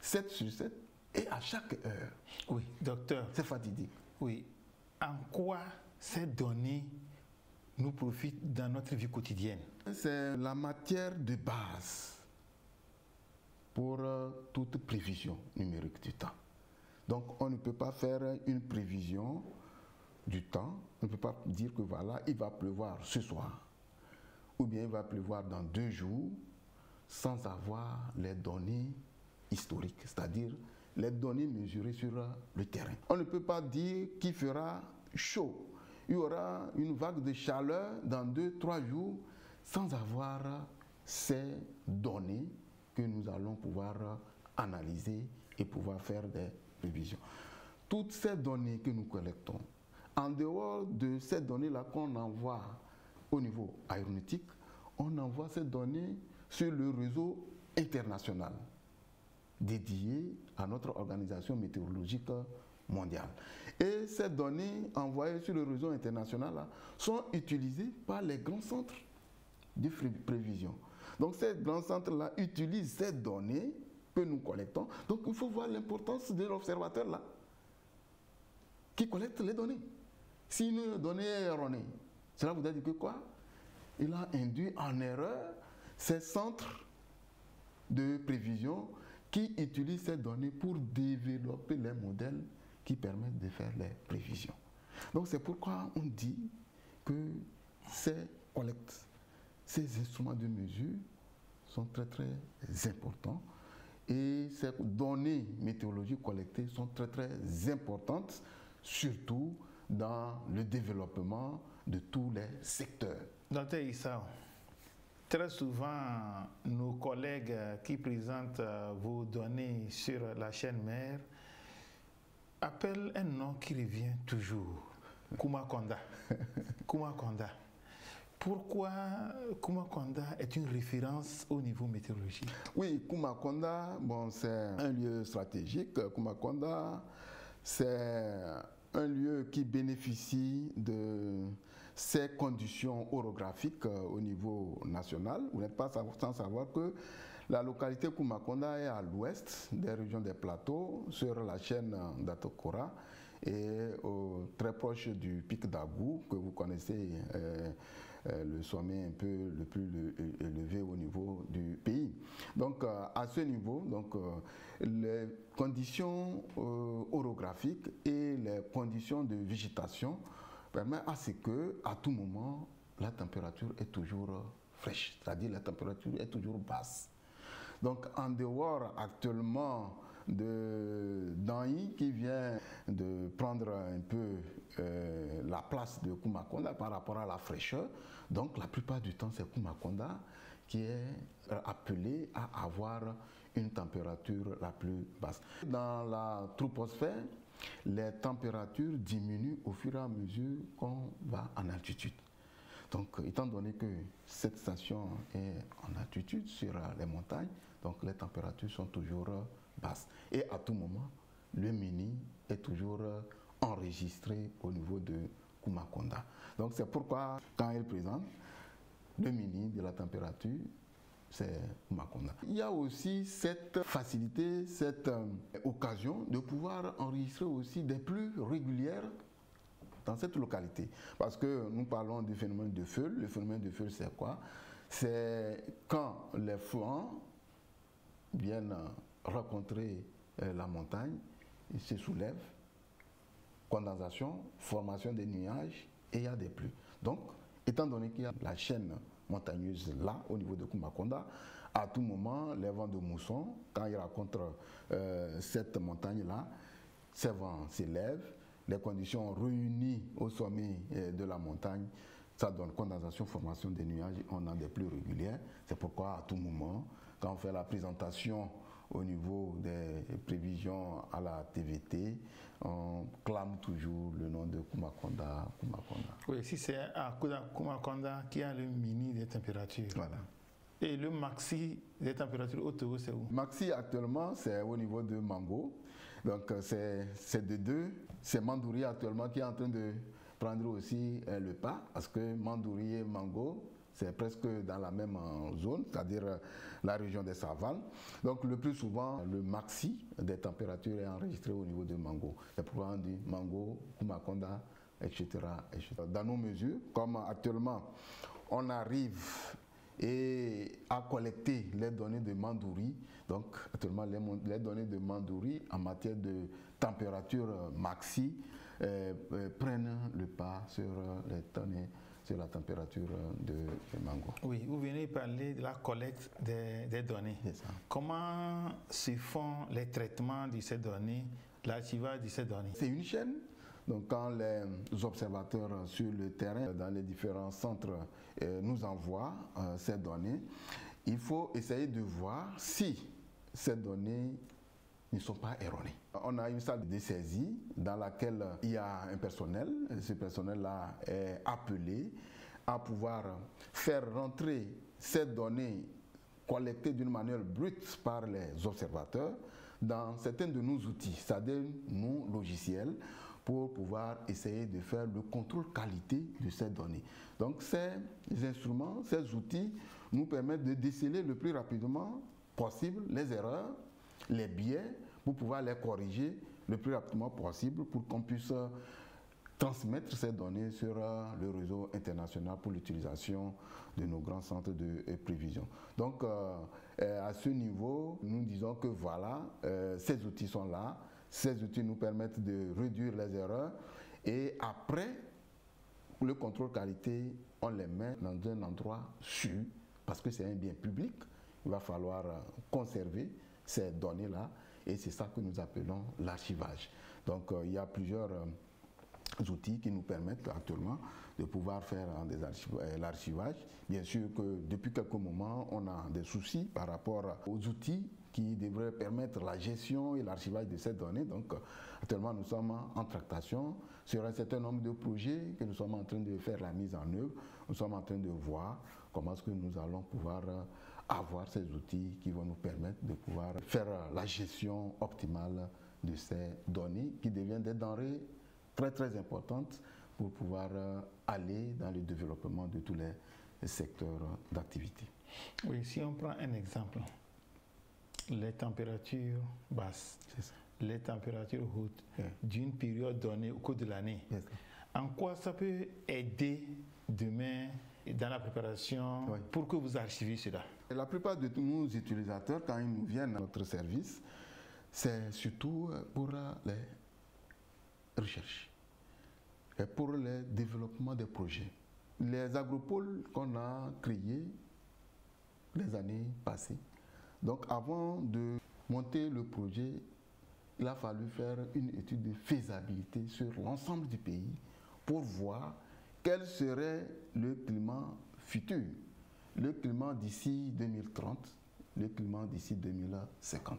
7 sur 7, et à chaque heure. Oui, docteur. C'est fatidique. Oui. En quoi ces données nous profitent dans notre vie quotidienne? C'est la matière de base pour toute prévision numérique du temps. Donc on ne peut pas faire une prévision du temps, on ne peut pas dire que voilà, il va pleuvoir ce soir, ou bien il va pleuvoir dans 2 jours, sans avoir les données historiques, c'est-à-dire les données mesurées sur le terrain. On ne peut pas dire qu'il fera chaud, il y aura une vague de chaleur dans 2-3 jours, sans avoir ces données que nous allons pouvoir analyser et pouvoir faire des prévisions. Toutes ces données que nous collectons, en dehors de ces données-là qu'on envoie au niveau aéronautique, on envoie ces données sur le réseau international dédié à notre organisation météorologique mondiale. Et ces données envoyées sur le réseau international là, sont utilisées par les grands centres de prévision. Donc ces grands centres-là utilisent ces données que nous collectons. Donc il faut voir l'importance de l'observateur là, qui collecte les données. Si une donnée est erronée, cela voudrait dire que quoi? Il a induit en erreur ces centres de prévision qui utilisent ces données pour développer les modèles qui permettent de faire les prévisions. Donc c'est pourquoi on dit que ces collectes, ces instruments de mesure sont très très importants et ces données météorologiques collectées sont très très importantes, surtout dans le développement de tous les secteurs. Docteur Issa, très souvent, nos collègues qui présentent vos données sur la chaîne mère appellent un nom qui revient toujours, Kumakonda. Kumakonda. Pourquoi Kumakonda est une référence au niveau météorologique? Oui, Kumakonda, bon, c'est un lieu stratégique. Kumakonda, c'est un lieu qui bénéficie de ces conditions orographiques au niveau national. Vous n'êtes pas sans savoir que la localité Kumakonda est à l'ouest des régions des plateaux, sur la chaîne d'Atokora et très proche du pic d'Agou, que vous connaissez, le sommet un peu le plus élevé au niveau du pays. Donc à ce niveau, donc, les conditions orographiques et les conditions de végétation permettent à ce que, à tout moment, la température est toujours fraîche, c'est-à-dire la température est toujours basse. Donc en dehors actuellement de Danyi qui vient de prendre un peu la place de Kumakonda par rapport à la fraîcheur, donc la plupart du temps c'est Kumakonda qui est appelé à avoir une température la plus basse. Dans la troposphère, les températures diminuent au fur et à mesure qu'on va en altitude. Donc, étant donné que cette station est en altitude sur les montagnes, donc les températures sont toujours basses. Et à tout moment, le mini est toujours enregistré au niveau de Kumakonda. Donc, c'est pourquoi, quand il présente le mini de la température, c'est Kumakonda. Il y a aussi cette facilité, cette occasion de pouvoir enregistrer aussi des pluies régulières dans cette localité. Parce que nous parlons du phénomène de feu. Le phénomène de feu, c'est quoi? C'est quand les flancs viennent rencontrer la montagne, ils se soulèvent, condensation, formation des nuages et il y a des pluies. Donc, étant donné qu'il y a la chaîne montagneuse là, au niveau de Kumakonda, à tout moment, les vents de mousson, quand ils rencontrent cette montagne-là, ces vents s'élèvent, les conditions réunies au sommet de la montagne, ça donne condensation, formation des nuages, on a des pluies régulières. C'est pourquoi à tout moment, quand on fait la présentation au niveau des prévisions à la TVT, on clame toujours le nom de Kumakonda. Oui, si c'est à Kumakonda qui a le mini des températures. Voilà. Et le maxi des températures au Togo, c'est où? Maxi actuellement, c'est au niveau de Mango. Donc c'est de deux. C'est Mandouri actuellement qui est en train de prendre aussi le pas, parce que Mandouri et Mango, c'est presque dans la même zone, c'est-à-dire la région des savanes. Donc le plus souvent, le maxi des températures est enregistré au niveau de Mango. C'est pourquoi on dit Mango, Kumakonda, etc., etc. Dans nos mesures, comme actuellement, on arrive à collecter les données de Mandouri. Donc actuellement, les données de Mandouri en matière de température maxi prennent le pas sur les données sur la température de Mango. Oui, vous venez parler de la collecte des données. C'est ça. Comment se font les traitements de ces données, l'archivage de ces données? C'est une chaîne. Donc quand les observateurs sur le terrain, dans les différents centres, nous envoient ces données, il faut essayer de voir si ces données ne sont pas erronées. On a une salle de saisie dans laquelle il y a un personnel. Ce personnel-là est appelé à pouvoir faire rentrer ces données collectées d'une manière brute par les observateurs dans certains de nos outils, c'est-à-dire nos logiciels, pour pouvoir essayer de faire le contrôle qualité de ces données. Donc ces instruments, ces outils nous permettent de déceler le plus rapidement possible les erreurs, les biais, pour pouvoir les corriger le plus rapidement possible pour qu'on puisse transmettre ces données sur le réseau international pour l'utilisation de nos grands centres de prévision. Donc à ce niveau, nous disons que voilà, ces outils sont là, ces outils nous permettent de réduire les erreurs et après le contrôle qualité, on les met dans un endroit sûr parce que c'est un bien public. Il va falloir conserver ces données-là et c'est ça que nous appelons l'archivage. Donc il y a plusieurs outils qui nous permettent actuellement de pouvoir faire l'archivage. Bien sûr que depuis quelques moments, on a des soucis par rapport aux outils qui devraient permettre la gestion et l'archivage de ces données. Donc actuellement, nous sommes en tractation sur un certain nombre de projets que nous sommes en train de faire la mise en œuvre. Nous sommes en train de voir comment est-ce que nous allons pouvoir avoir ces outils qui vont nous permettre de pouvoir faire la gestion optimale de ces données qui deviennent des denrées très très importantes pour pouvoir aller dans le développement de tous les secteurs d'activité. Oui, si on prend un exemple, les températures basses, les températures hautes d'une période donnée au cours de l'année, en quoi ça peut aider demain dans la préparation pour que vous archiviez cela? La plupart de nos utilisateurs, quand ils nous viennent à notre service, c'est surtout pour les recherches et pour le développement des projets. Les agropoles qu'on a créés les années passées, donc avant de monter le projet, il a fallu faire une étude de faisabilité sur l'ensemble du pays pour voir quel serait le climat futur, le climat d'ici 2030, le climat d'ici 2050.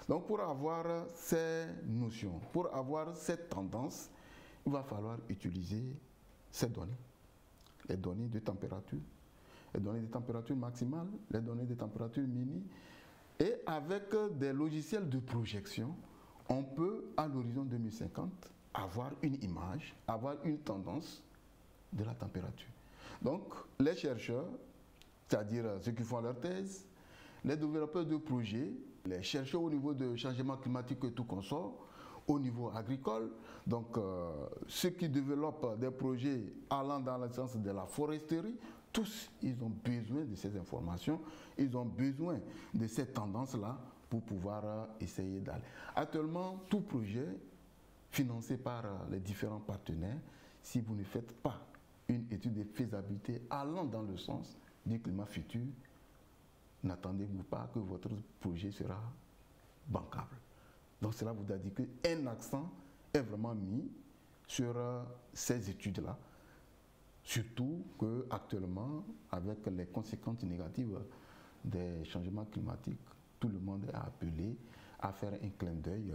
Donc pour avoir ces notions, pour avoir cette tendance, il va falloir utiliser ces données, les données de température, les données de température maximale, les données de température mini, et avec des logiciels de projection, on peut à l'horizon 2050 avoir une image, avoir une tendance de la température. Donc les chercheurs, c'est-à-dire ceux qui font leur thèse, les développeurs de projets, les chercheurs au niveau de changement climatique et tout consort, au niveau agricole, donc ceux qui développent des projets allant dans le sens de la foresterie, tous, ils ont besoin de ces informations, ils ont besoin de ces tendances-là pour pouvoir essayer d'aller. Actuellement, tout projet financé par les différents partenaires, si vous ne faites pas une étude de faisabilité allant dans le sens du climat futur, n'attendez-vous pas que votre projet sera bancable. Donc cela vous a dit qu'un accent est vraiment mis sur ces études-là, surtout qu'actuellement, avec les conséquences négatives des changements climatiques, tout le monde est appelé à faire un clin d'œil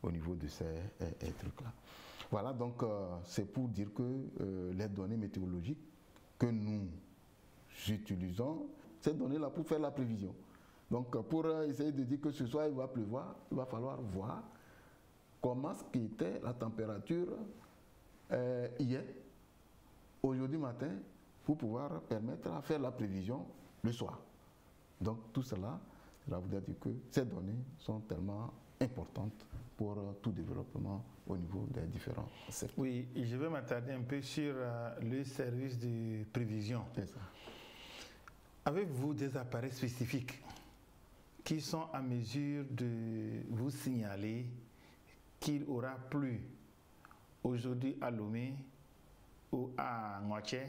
au niveau de ces trucs-là. Voilà, donc c'est pour dire que les données météorologiques que nous utilisons ces données-là pour faire la prévision. Donc pour essayer de dire que ce soir il va pleuvoir, il va falloir voir comment était la température hier, aujourd'hui matin, pour pouvoir permettre à faire la prévision le soir. Donc tout cela, cela veut dire que ces données sont tellement importantes pour tout développement au niveau des différents secteurs. Oui, je vais m'attarder un peu sur le service de prévision. C'est ça. Avez-vous des appareils spécifiques qui sont à mesure de vous signaler qu'il aura plu aujourd'hui à Lomé ou à Ngoché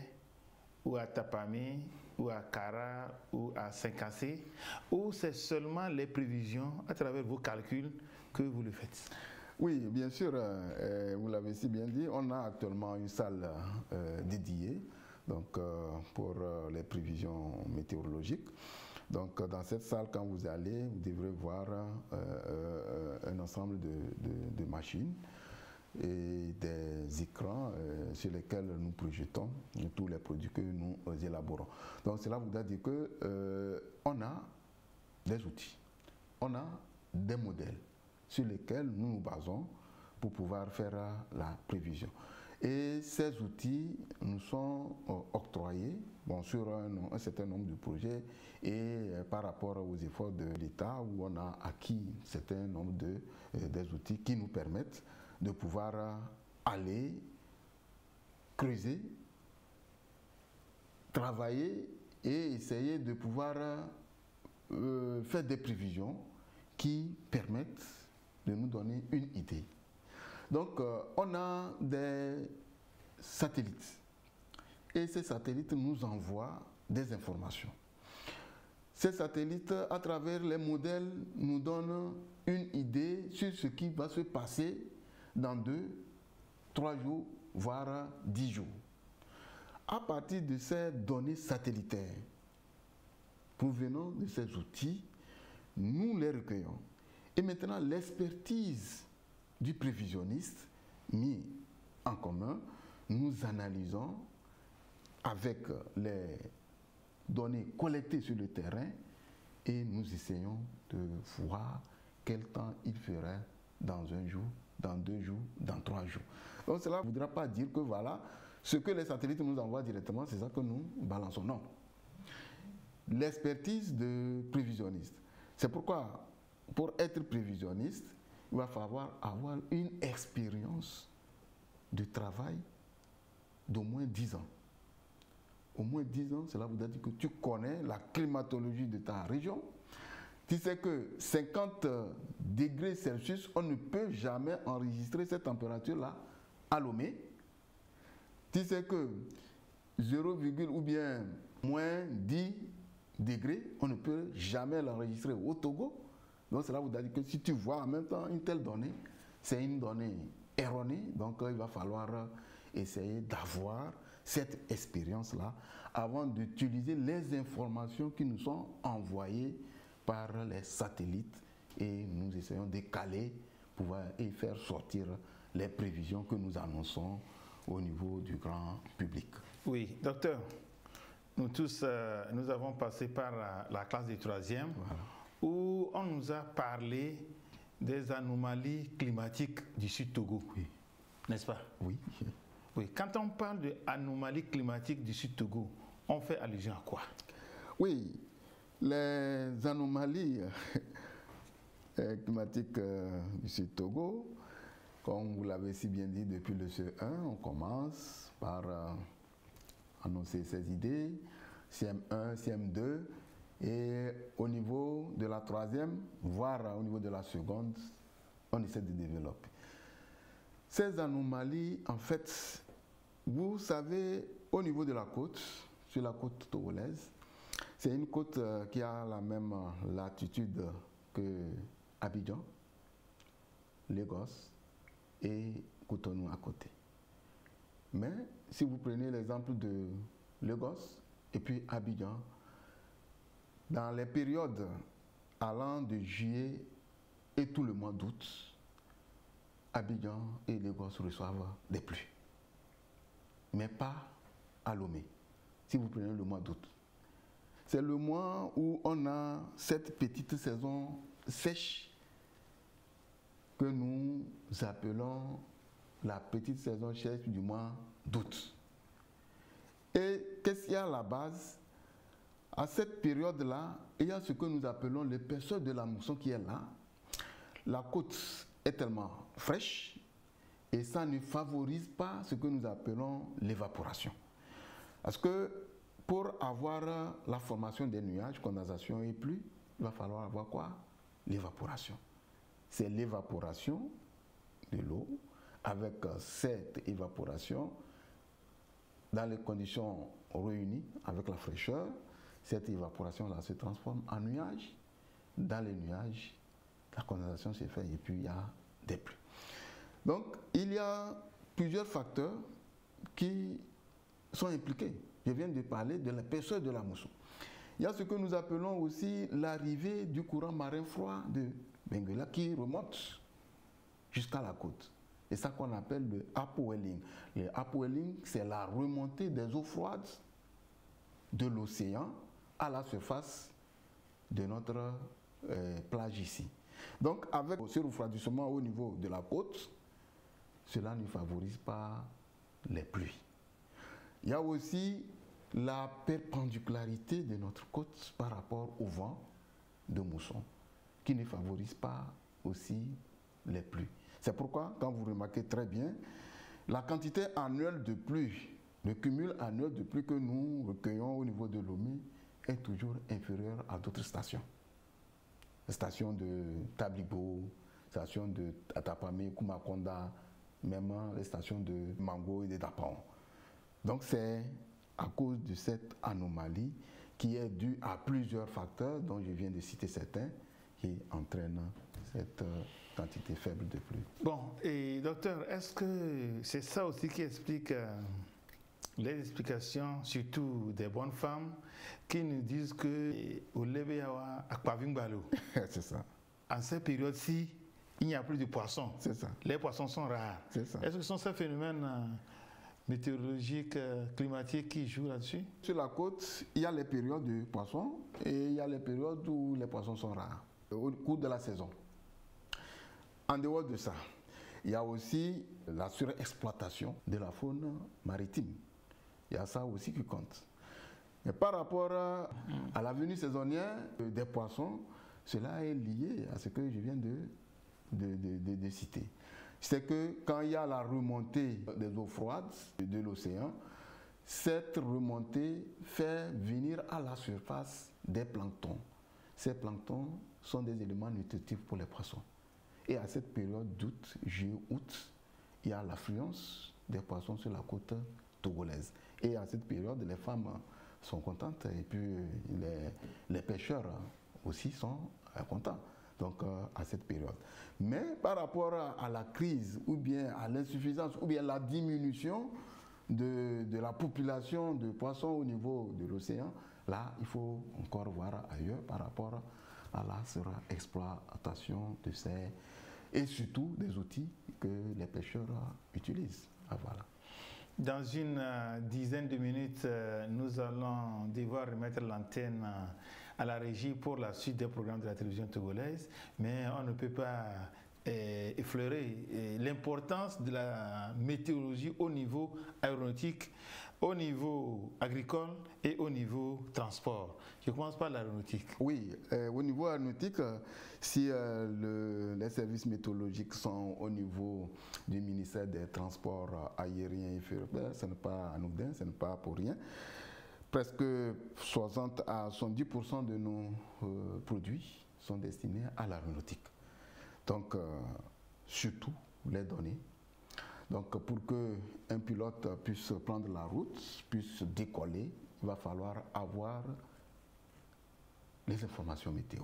ou à Tapami ou à Kara ou à Saint-Cassé, ou c'est seulement les prévisions à travers vos calculs que vous le faites? Oui, bien sûr, vous l'avez si bien dit, on a actuellement une salle dédiée donc, pour les prévisions météorologiques. Donc dans cette salle, quand vous allez, vous devrez voir un ensemble de machines et des écrans sur lesquels nous projetons tous les produits que nous élaborons. Donc cela voudrait dire qu'on a des outils, on a des modèles sur lesquels nous nous basons pour pouvoir faire la prévision. Et ces outils nous sont octroyés sur un certain nombre de projets et par rapport aux efforts de l'État où on a acquis un certain nombre des outils qui nous permettent de pouvoir aller creuser, travailler et essayer de pouvoir faire des prévisions qui permettent de nous donner une idée. Donc, on a des satellites et ces satellites nous envoient des informations. Ces satellites, à travers les modèles, nous donnent une idée sur ce qui va se passer dans 2, 3 jours, voire 10 jours. À partir de ces données satellitaires, provenant de ces outils, nous les recueillons. Et maintenant, l'expertise du prévisionniste mis en commun, nous analysons avec les données collectées sur le terrain et nous essayons de voir quel temps il ferait dans 1 jour, dans 2 jours, dans 3 jours. Donc cela ne voudra pas dire que voilà, ce que les satellites nous envoient directement, c'est ça que nous balançons. Non. L'expertise de prévisionniste. C'est pourquoi, pour être prévisionniste, il va falloir avoir une expérience de travail d'au moins 10 ans. Au moins 10 ans, cela veut dire que tu connais la climatologie de ta région. Tu sais que 50 degrés Celsius, on ne peut jamais enregistrer cette température-là à Lomé. Tu sais que 0, ou bien moins 10 degrés, on ne peut jamais l'enregistrer au Togo. Donc cela veut dire que si tu vois en même temps une telle donnée, c'est une donnée erronée. Donc il va falloir essayer d'avoir cette expérience-là avant d'utiliser les informations qui nous sont envoyées par les satellites et nous essayons de caler et faire sortir les prévisions que nous annonçons au niveau du grand public. Oui, docteur, nous tous, nous avons passé par la classe de 3e, voilà, où on nous a parlé des anomalies climatiques du Sud Togo, oui, n'est-ce pas? Oui. Oui. Quand on parle d'anomalies climatiques du Sud Togo, on fait allusion à quoi? Oui, les anomalies climatiques du Sud Togo, comme vous l'avez si bien dit depuis le CE1, on commence par annoncer ses idées, CM1, CM2, et au niveau de la 3e, voire au niveau de la seconde, on essaie de développer. Ces anomalies, en fait, vous savez, au niveau de la côte, sur la côte togolaise, c'est une côte qui a la même latitude que Abidjan, Lagos et Cotonou à côté. Mais si vous prenez l'exemple de Lagos et puis Abidjan, dans les périodes allant de juillet et tout le mois d'août, Abidjan et Lagos reçoivent des pluies. Mais pas à Lomé, si vous prenez le mois d'août. c'est le mois où on a cette petite saison sèche que nous appelons la petite saison sèche du mois d'août. Et qu'est-ce qu'il y a à la base? À cette période-là, il y a ce que nous appelons l'épaisseur de la mousson qui est là. La côte est tellement fraîche et ça ne favorise pas ce que nous appelons l'évaporation. Parce que pour avoir la formation des nuages, condensation et pluie, il va falloir avoir quoi? L'évaporation. C'est l'évaporation de l'eau. Avec cette évaporation, dans les conditions réunies avec la fraîcheur, cette évaporation-là se transforme en nuages. Dans les nuages, la condensation se fait et puis il y a des pluies. Donc, il y a plusieurs facteurs qui sont impliqués. Je viens de parler de l'épaisseur de la mousson. Il y a ce que nous appelons aussi l'arrivée du courant marin froid de Benguela qui remonte jusqu'à la côte. C'est ça qu'on appelle le upwelling. Le upwelling, c'est la remontée des eaux froides de l'océan à la surface de notre plage ici. Donc, avec ce refroidissement au niveau de la côte, cela ne favorise pas les pluies. Il y a aussi la perpendicularité de notre côte par rapport au vent de mousson, qui ne favorise pas aussi les pluies. C'est pourquoi, quand vous remarquez très bien, la quantité annuelle de pluie, le cumul annuel de pluie que nous recueillons au niveau de Lomé est toujours inférieur à d'autres stations. Les stations de Tablibo, stations de Atapamé, Kumakonda, même les stations de Mango et de Dapaon. Donc c'est à cause de cette anomalie qui est due à plusieurs facteurs dont je viens de citer certains qui entraînent cette quantité faible de pluie. Bon, et docteur, est-ce que c'est ça aussi qui explique les explications, surtout des bonnes femmes, qui nous disent que au Lebeyawa, à Kwavingbalo, c'est ça. En cette période-ci, il n'y a plus de poissons. C'est ça. Les poissons sont rares. C'est ça. Est-ce que ce sont ces phénomènes météorologiques, climatiques qui jouent là-dessus? Sur la côte, il y a les périodes de poissons et il y a les périodes où les poissons sont rares, au cours de la saison. En dehors de ça, il y a aussi la surexploitation de la faune maritime. Il y a ça aussi qui compte. Mais par rapport à la venue saisonnière des poissons, cela est lié à ce que je viens de citer. C'est que quand il y a la remontée des eaux froides de l'océan, cette remontée fait venir à la surface des planctons. Ces planctons sont des éléments nutritifs pour les poissons. Et à cette période d'août, juillet-août, il y a l'affluence des poissons sur la côte togolaise. Et à cette période, les femmes sont contentes et puis les pêcheurs aussi sont contents. Donc à cette période. Mais par rapport à la crise ou bien à l'insuffisance ou bien la diminution de la population de poissons au niveau de l'océan, là il faut encore voir ailleurs par rapport à la surexploitation de ces et surtout des outils que les pêcheurs utilisent. Ah, voilà. Dans une dizaine de minutes, nous allons devoir remettre l'antenne à la régie pour la suite des programmes de la télévision togolaise, mais on ne peut pas effleurer l'importance de la météorologie au niveau aéronautique, au niveau agricole et au niveau transport. Je commence par l'aéronautique. Oui, au niveau aéronautique, si les services météorologiques sont au niveau du ministère des Transports aériens et ferroviaires, ce n'est pas anodin, ce n'est pas pour rien. Presque 60 à 70% de nos produits sont destinés à l'aéronautique. Donc, surtout les données. Donc, pour qu'un pilote puisse prendre la route, puisse décoller, il va falloir avoir les informations météo.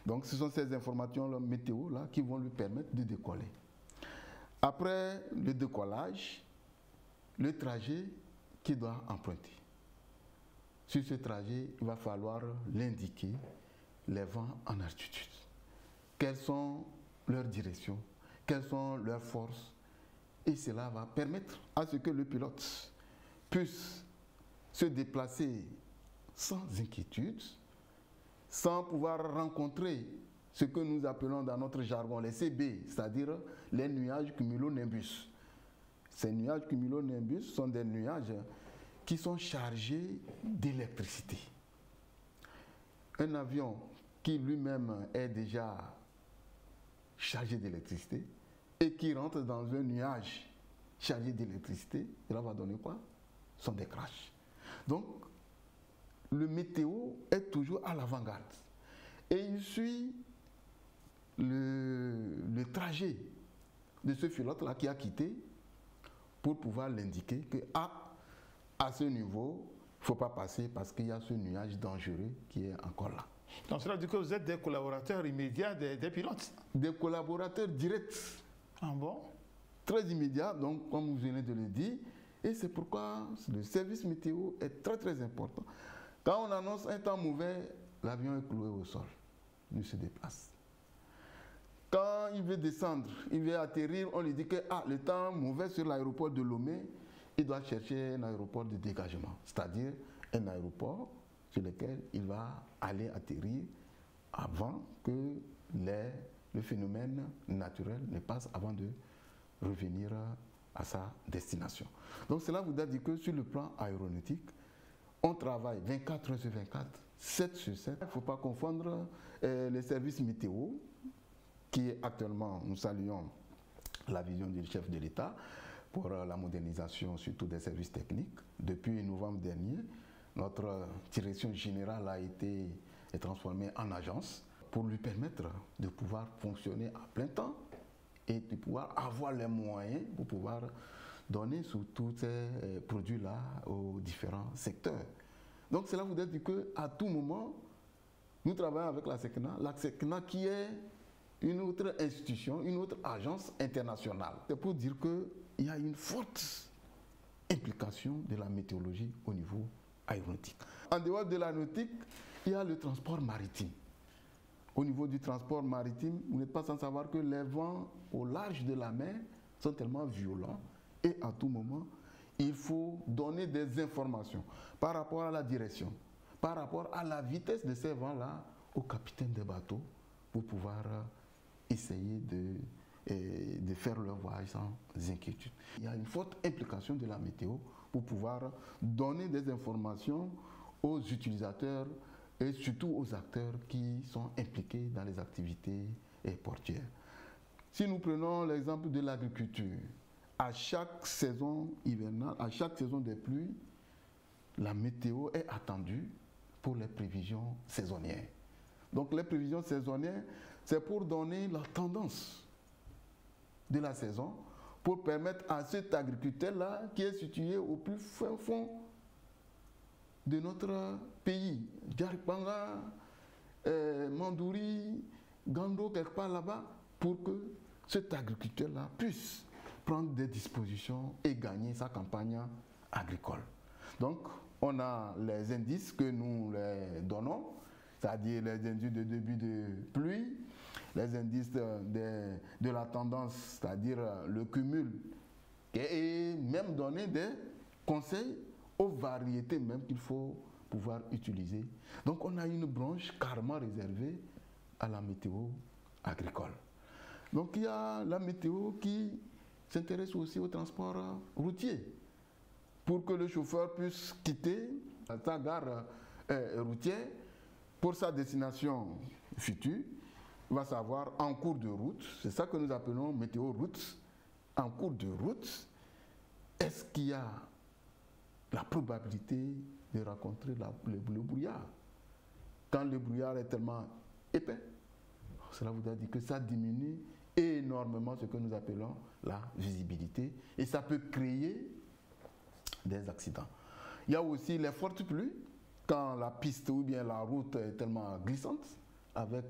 Donc, ce sont ces informations météo-là qui vont lui permettre de décoller. Après le décollage, le trajet qu'il doit emprunter. Sur ce trajet, il va falloir l'indiquer, les vents en altitude. Quelles sont leurs directions, quelles sont leurs forces. Et cela va permettre à ce que le pilote puisse se déplacer sans inquiétude, sans pouvoir rencontrer ce que nous appelons dans notre jargon les CB, c'est-à-dire les nuages cumulonimbus. Ces nuages cumulonimbus sont des nuages qui sont chargés d'électricité. Un avion qui lui-même est déjà chargé d'électricité et qui rentre dans un nuage chargé d'électricité, cela va donner quoi? Ce sont des crashs. Donc, le météo est toujours à l'avant-garde. Et il suit le trajet de ce pilote-là qui a quitté pour pouvoir l'indiquer que à ce niveau, il ne faut pas passer parce qu'il y a ce nuage dangereux qui est encore là. Donc cela veut dire que vous êtes des collaborateurs immédiats des pilotes? Des collaborateurs directs. Ah bon? Très immédiats, donc comme vous venez de le dire. Et c'est pourquoi le service météo est très très important. Quand on annonce un temps mauvais, l'avion est cloué au sol, il se déplace. Quand il veut descendre, il veut atterrir, on lui dit que le temps mauvais sur l'aéroport de Lomé, il doit chercher un aéroport de dégagement, c'est-à-dire un aéroport sur lequel il va aller atterrir avant que le phénomène naturel ne passe avant de revenir à sa destination. Donc cela voudrait dire que sur le plan aéronautique, on travaille 24 heures sur 24, 7 sur 7. Il ne faut pas confondre les services météo, qui est actuellement, nous saluons la vision du chef de l'État pour la modernisation surtout des services techniques. Depuis novembre dernier, notre direction générale a été transformée en agence pour lui permettre de pouvoir fonctionner à plein temps et de pouvoir avoir les moyens pour pouvoir donner sur tous ces produits-là aux différents secteurs. Donc cela voudrait dire qu'à tout moment, nous travaillons avec la SECNA qui est une autre institution, une autre agence internationale. C'est pour dire qu'il y a une forte implication de la météorologie au niveau aéronautique. En dehors de la nautique, il y a le transport maritime. Au niveau du transport maritime, vous n'êtes pas sans savoir que les vents au large de la mer sont tellement violents et à tout moment, il faut donner des informations par rapport à la direction, par rapport à la vitesse de ces vents-là au capitaine des bateaux pour pouvoir essayer de faire leur voyage sans inquiétude. Il y a une forte implication de la météo pour pouvoir donner des informations aux utilisateurs et surtout aux acteurs qui sont impliqués dans les activités portuaires. Si nous prenons l'exemple de l'agriculture, à chaque saison hivernale, à chaque saison des pluies, la météo est attendue pour les prévisions saisonnières. Donc les prévisions saisonnières, c'est pour donner la tendance de la saison, pour permettre à cet agriculteur-là, qui est situé au plus fin fond de notre pays, Djarpanga, Mandouri, Gando, quelque part là-bas, pour que cet agriculteur-là puisse prendre des dispositions et gagner sa campagne agricole. Donc, on a les indices que nous les donnons, c'est-à-dire les indices de début de pluie, les indices de la tendance, c'est-à-dire le cumul, et même donner des conseils aux variétés même qu'il faut pouvoir utiliser. Donc on a une branche carrément réservée à la météo agricole. Donc il y a la météo qui s'intéresse aussi au transport routier, pour que le chauffeur puisse quitter sa gare routière pour sa destination future. Il va savoir en cours de route, c'est ça que nous appelons météo route, en cours de route, est-ce qu'il y a la probabilité de rencontrer le brouillard. Quand le brouillard est tellement épais, cela voudrait dire que ça diminue énormément ce que nous appelons la visibilité et ça peut créer des accidents. Il y a aussi les fortes pluies, quand la piste ou bien la route est tellement glissante, avec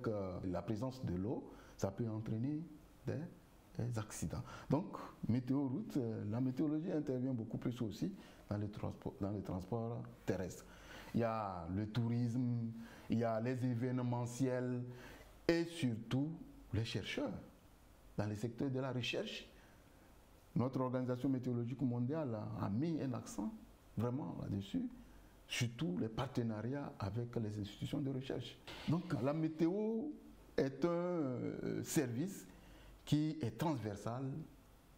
la présence de l'eau, ça peut entraîner des accidents. Donc, météo-route, la météorologie intervient beaucoup plus aussi dans le transport terrestre. Il y a le tourisme, il y a les événementiels et surtout les chercheurs dans les secteurs de la recherche. Notre organisation météorologique mondiale a mis un accent vraiment là-dessus surtout les partenariats avec les institutions de recherche. Donc la météo est un service qui est transversal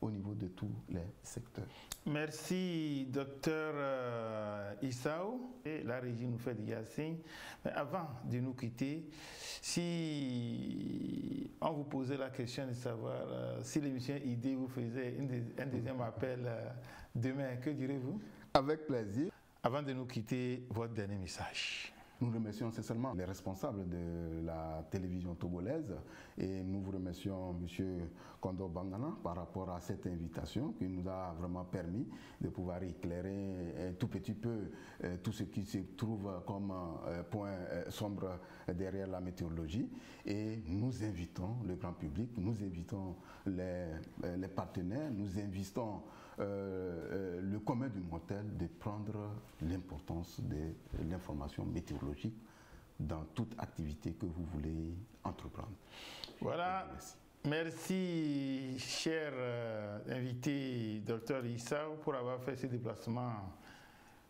au niveau de tous les secteurs. Merci, docteur Issaou. Et la régie nous fait déjà signe. Mais avant de nous quitter, si on vous posait la question de savoir si l'émission ID vous faisait un deuxième appel demain, que direz-vous? Avec plaisir. Avant de nous quitter, votre dernier message. Nous remercions sincèrement les responsables de la télévision togolaise et nous vous remercions M. Kondo Bangana par rapport à cette invitation qui nous a vraiment permis de pouvoir éclairer un tout petit peu tout ce qui se trouve comme point sombre derrière la météorologie, et nous invitons le grand public, nous invitons les partenaires, nous invitons le commun du mortel de prendre l'importance de l'information météorologique dans toute activité que vous voulez entreprendre. Voilà. Merci, cher invité, Dr Issaou, pour avoir fait ce déplacement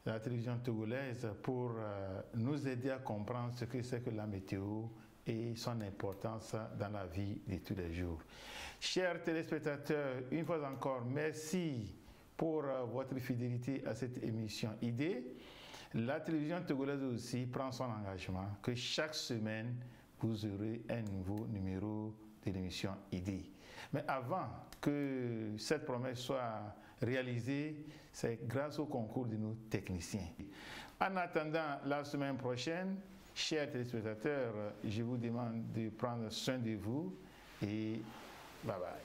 à la télévision togolaise pour nous aider à comprendre ce que c'est que la météo et son importance dans la vie de tous les jours. Chers téléspectateurs, une fois encore, merci pour votre fidélité à cette émission ID. La télévision togolaise aussi prend son engagement que chaque semaine, vous aurez un nouveau numéro de l'émission ID. Mais avant que cette promesse soit réalisée, c'est grâce au concours de nos techniciens. En attendant la semaine prochaine, chers téléspectateurs, je vous demande de prendre soin de vous et bye bye.